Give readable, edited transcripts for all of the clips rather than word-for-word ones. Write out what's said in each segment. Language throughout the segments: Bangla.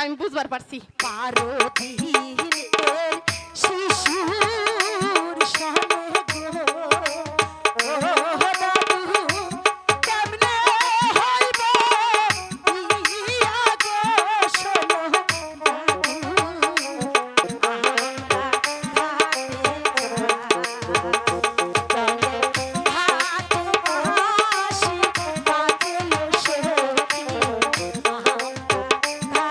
আমি বুঝবার পারছি। পারদিনের শিশুর সনে গো, ও দাদু কেমনে হইব বিয়া গো, শোনো দাদু আমরা ঘাটে বাসি বাজল সখী, আমরা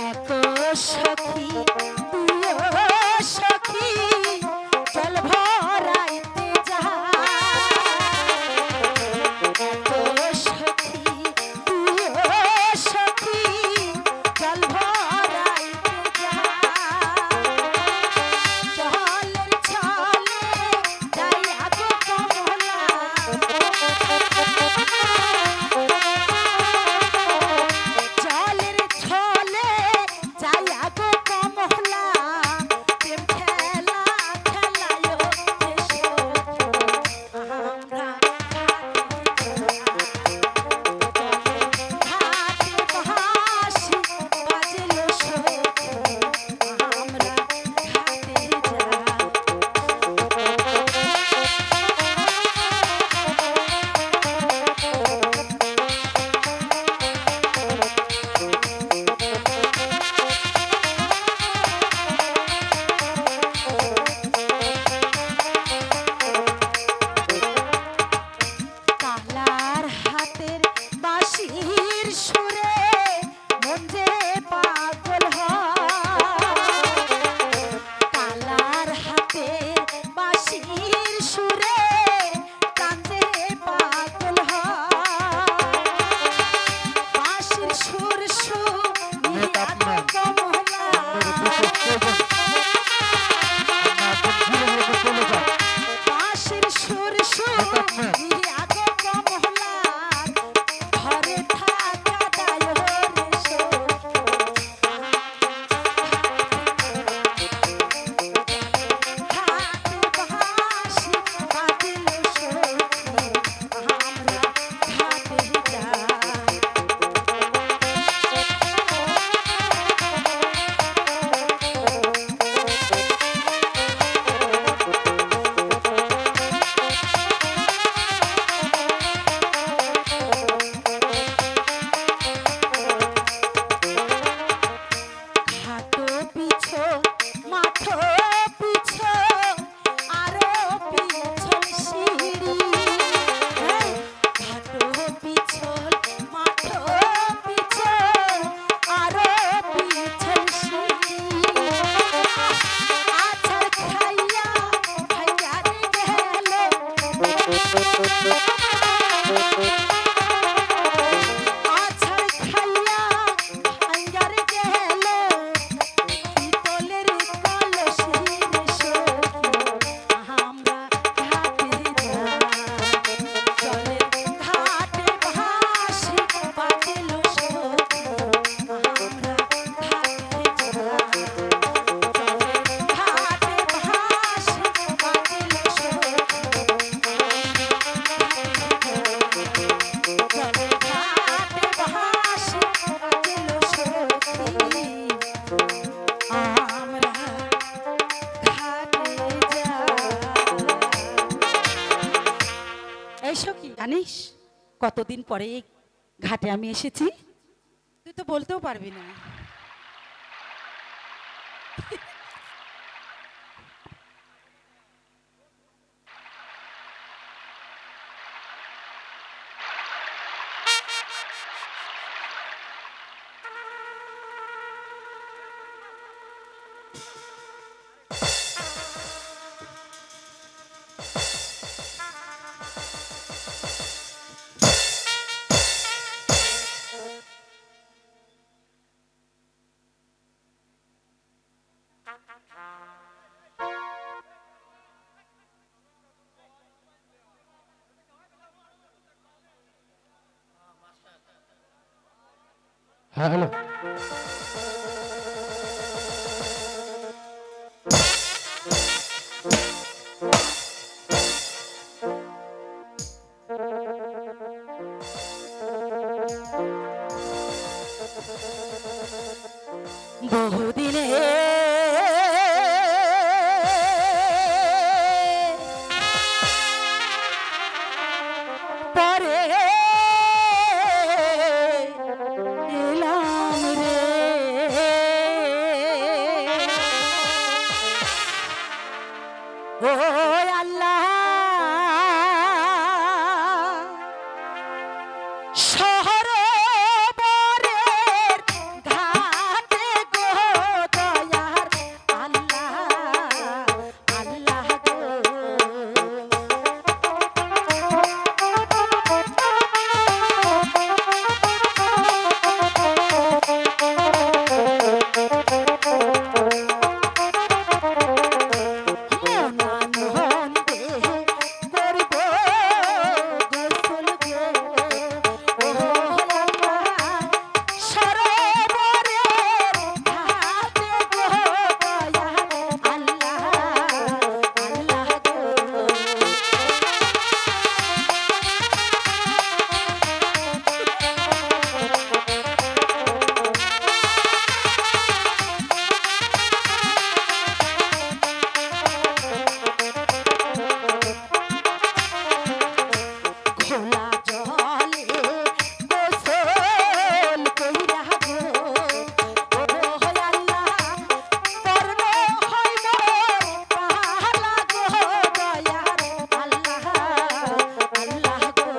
এত সখী তুইও সখী চল ভরাইতে যা, এত সখী তুইও সখী চল ভরাইতে যা, জলের ছলে যাইয়া গো কমলা, জলের ছলে যাইয়া গো কমলা, প্রেম খেলা খেলায়ো এসো আমরা ঘাটে বাঁশি বাজলো সখী, আমরা ঘাটে যাই। কালার হাতের বাঁশির সুরে মন যে পাগল হয়, কালার হাতের বাঁশির সুরে প্রাণ যে পাগল হয়, বাঁশির সুর শুনিয়া গো কমলা, বাঁশির সুর শুনিয়া গো কমলা, ঘরে থাকা দায় রে সখী, ঘাটে বাঁশি বাজল সখী, আমরা ঘাটে যাই। ঘাটো পিছো মাঠো পিছো আরো পিছল সিঁড়ি, ঘাটো পিছল মাঠো পিছল আরো পিছল সিঁড়ি, আছাড় খাইয়া খাইয়া রে গেল, আছাড় খাইয়া খাইয়া রে গেল, পিতলের কলসি রে সখী, আমরা ঘাটে যাই। জলের ঘাটে বাঁশি বাজল সখী, আমরা ঘাটে যাই। জলের ঘাটে বাঁশি বাজল সখী, জলের ঘাটে বাঁশি বাজল সখী, আমরা ঘাটে যাই। এই সখী জানিস কতদিন পরে এই ঘাটে আমি এসেছি? তুই তো বলতেও পারবি না। হ্যাঁ হ্যালো। বহুদিনে পরে এলাম রে, ও আল্লাহ সরোবরের ঘাটে গো দয়ার আল্লাহ, আল্লাহ গো। মনানন্দে করব গোসল গো, ও আল্লাহ সরোবরের ঘাটে গো দয়ার আল্লাহ, আল্লাহ গো। খোলা জলে গোসল কইরা গো, ও আল্লাহ পূর্ণ হইব পালা গো দয়ার আল্লাহ, আল্লাহ গো।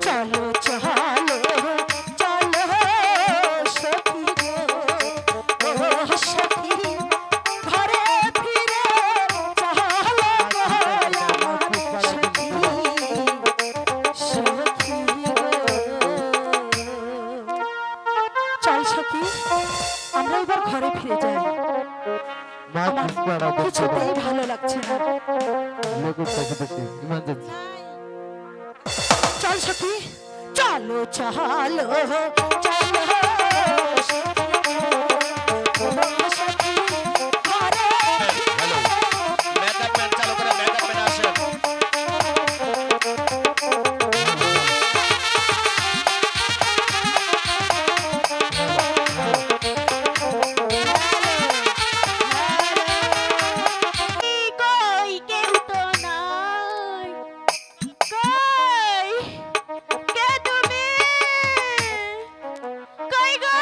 চলো চলো চলো সখী গো, ও সখী ঘরে ফিরে চলো গো আমার সখী, সখী গো। চল সখী আমরা এবার ঘরে ফিরে যাই, আমার কিছুতেই ভালো লাগছে না। চল সখী চলো চলো চলো সখী ঘরে হ্যালো, মেকআপ ম্যান চালু করে মেকআপ ম্যান আসেন। কই কেউ তো নাই, কই কে তুমি, কই গো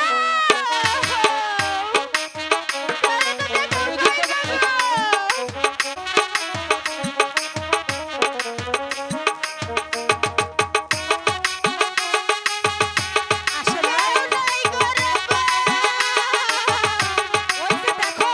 আসলে নাই গো রে বা, ওই যে দেখো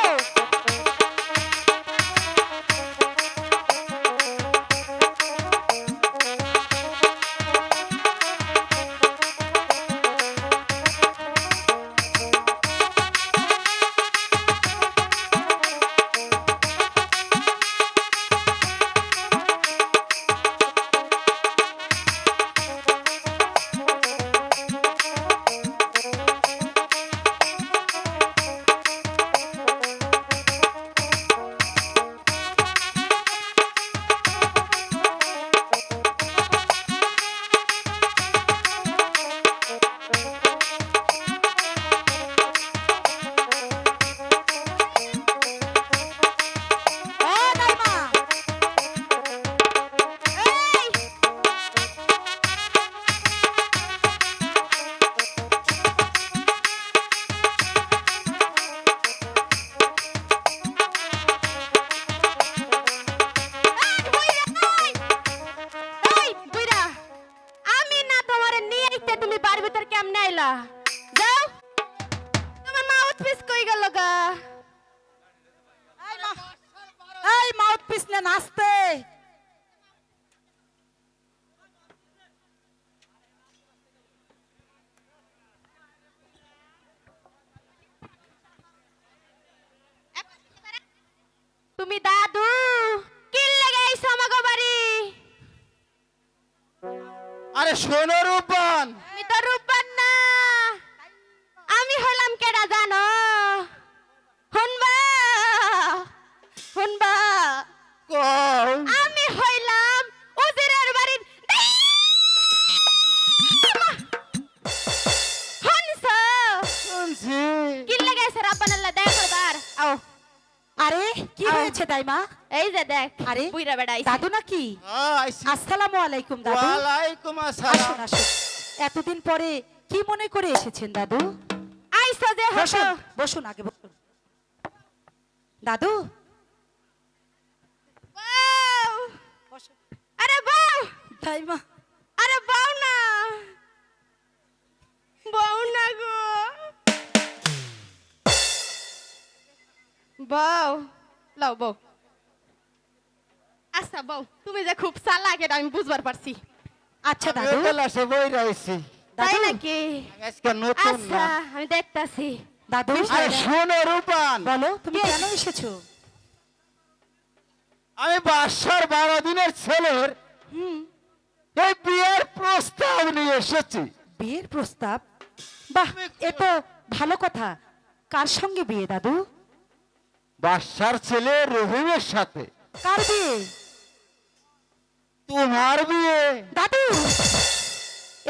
আইলা যাও তোমার মাউথ পিস কই গেল গা এই মাউথ পিস নে নাচতে শোনো রূপবান, আমি তো রূপবান না, আমি হলাম কেডা জানো? শুনবা শুনবা, কও আমি হইলাম উজিরের বাড়ির শুনছ? শুনছি। কি লাগাইছে রাব্বানাল্লাহ দেখা করবার? আও আরে কি আও। হয়েছে দাইমা? এই যে দেখ, আরে বুইরা বেড়াইছে। দাদু নাকি? আইসি। আসসালামু আলাইকুম দাদু। ওয়ালাইকুম আসুন আসসালাম। আসুন। এতদিন পরে কি মনে করে এসেছেন দাদু? আইছো যে হতো। বসুন বসুন আগে বসুন। দাদু বউ! বসুন। আরে বউ! দাইমা আরে বউ না, বউ না গো, বউ লও বউ। আচ্ছা বউ, তুমি যে খুব চালাক এটা আমি বুঝবার পারছি। আচ্ছা আমি দাদু। ক্লাসে বই রাইছি। তাই দাদু নাকি? আজকে নতুন আচ্ছা না। আমি দেখতাছি। দাদু আরে শোনো রূপবান, বলো তুমি কেন এসেছো? আমি বাসার 12 দিনের ছেলের হুম এই বিয়ের প্রস্তাব নিয়ে এসেছি। বিয়ের প্রস্তাব? বাহ, এ তো ভালো কথা। কার সঙ্গে বিয়ে দাদু? বাসার ছেলে রহিমের সাথে। কার বিয়ে? তোমার বিয়ে। দাদু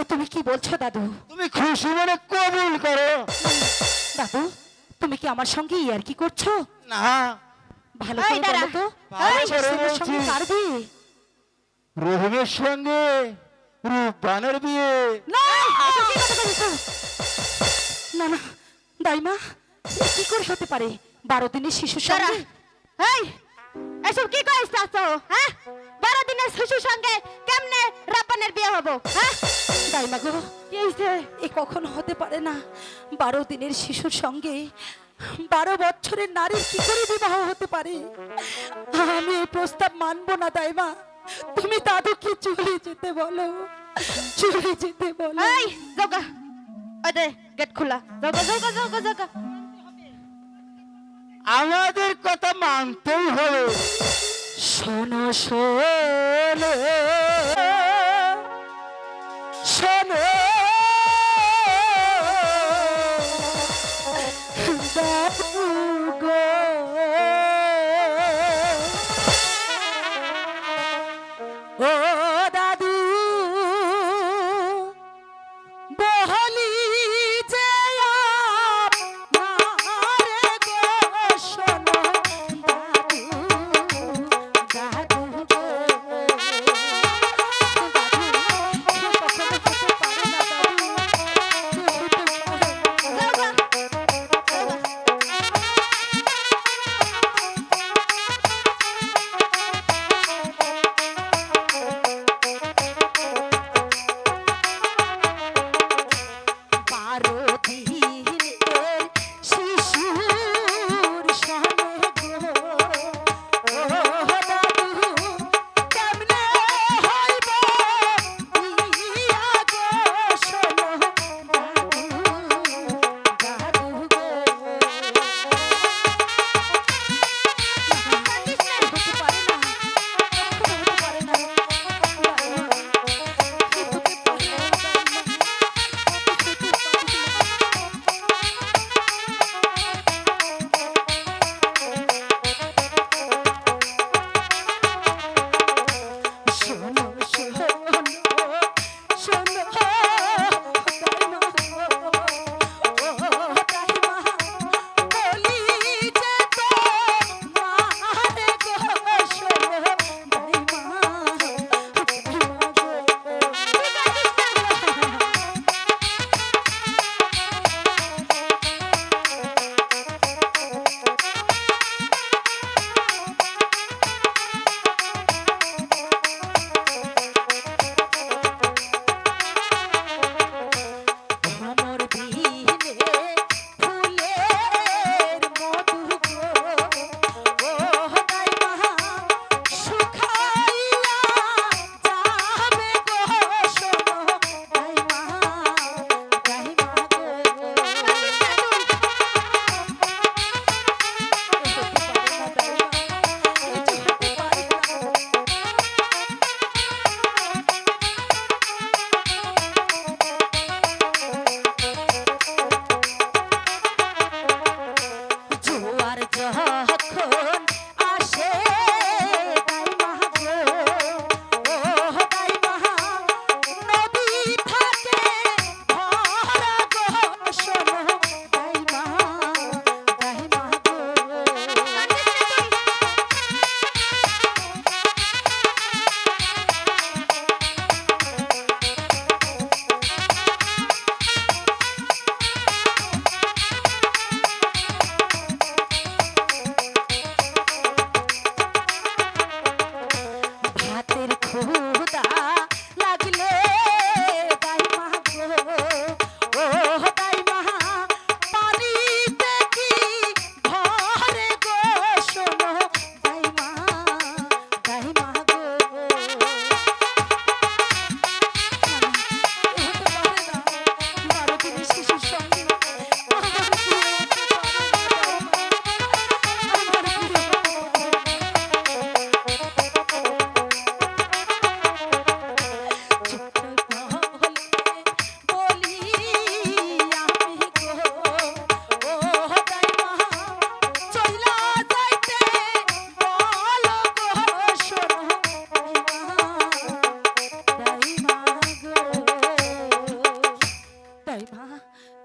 এ তুমি কি বলছো দাদু? তুমি খুশি মনে কবুল করো। দাদু তুমি কি আমার সঙ্গে ইয়ার কি করছো? না, ভালো এই করে দাঁড়া। বলো তো, ভালো এই করে ছেলের সঙ্গে বলছি। কার বিয়ে? রহিমের সঙ্গে রূপবানের বিয়ে। না, এটা কি কথা বলছো? না না দাইমা, এ কি করে হতে পারে? 12 দিনের শিশুর দাঁড়া। সঙ্গে? এই এসব কি কইতাছো? হ্যাঁ, 12 দিনের শিশুর সঙ্গে কেমনে রাব্বানের বিয়ে হবো? হ্যাঁ, দাইমা গো, কি হইছে? এ কখনো হতে পারে না। 12 দিনের শিশুর সঙ্গে 12 বছরের নারীর কি করে বিবাহ হতে পারে? আমি এই প্রস্তাব মানবো না দাইমা। তুমি দাদুকে চলে যেতে বলো, চলে যেতে বলো। এই জগা, ওই দে গেট খোলা। জগা জগা জগা জগা। আমাদের কথা মানতেই হবে। শোনো শোনো শোনো দাদু গো, ও দাদু বহলি যে আপনারে গো, শোনো দাদু, দাদু গো, দাদু কখনো হতে পারে না দাদু, হতে পারে না।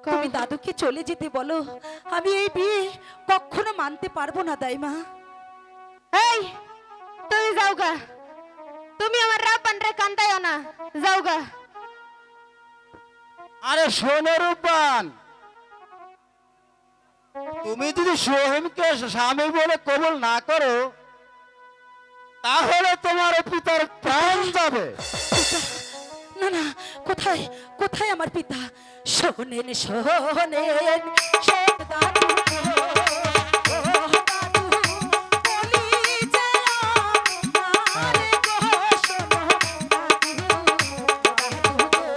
তুমি দাদুকে চলে যেতে বলো, আমি এই বিয়ে কখনো মানতে পারবো না দাইমা। এই তুমি যাও গা, তুমি আমার রাব্বান রে কান্দাইও না, যাও গা। আরে শোনো রূপবান, তুমি যদি সোহেমকে স্বামী বলে কবুল না করো তাহলে তোমার পিতার প্রাণ যাবে। না না, কোথায় কোথায় আমার পিতা? শোনেন শোনেন শোন দাদু গো, ও দাদু বলি যে আমারে গো, শোনো দাদু, দাদু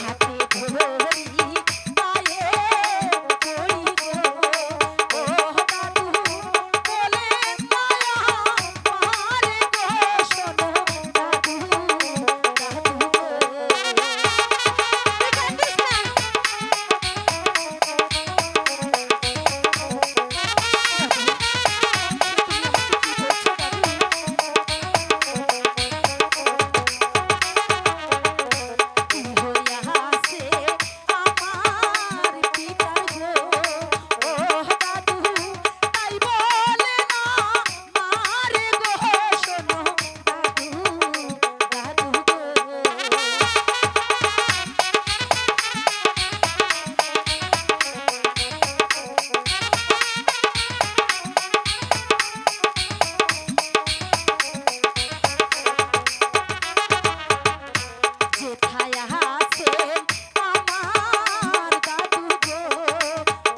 হাতে ধরি পায়ে পড়ি গো, ও দাদু বলে মায়া মারে গো, শোনো দাদু, দাদু গো। তুই কান্দিস না। যেথায় আছেন আমার দাদু গো,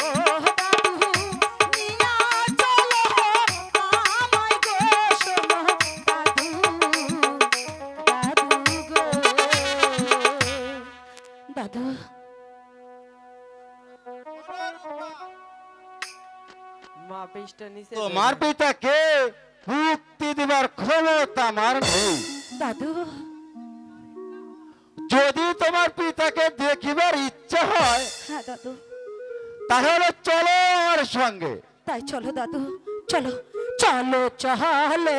ও দাদু নিয়া চলো আমায় গো, শোনো দাদু, দাদু গো। দাদু মা পেজটা নিচে তোমার পিতাকে মুক্তি দেবার ক্ষমতা আমার নেই। দাদু যদি তোমার পিতাকে দেখিবার ইচ্ছা হয় হ্যাঁ দাদু, তাহলে চলো আমার সঙ্গে। তাই চলো দাদু, চলো চলো চলো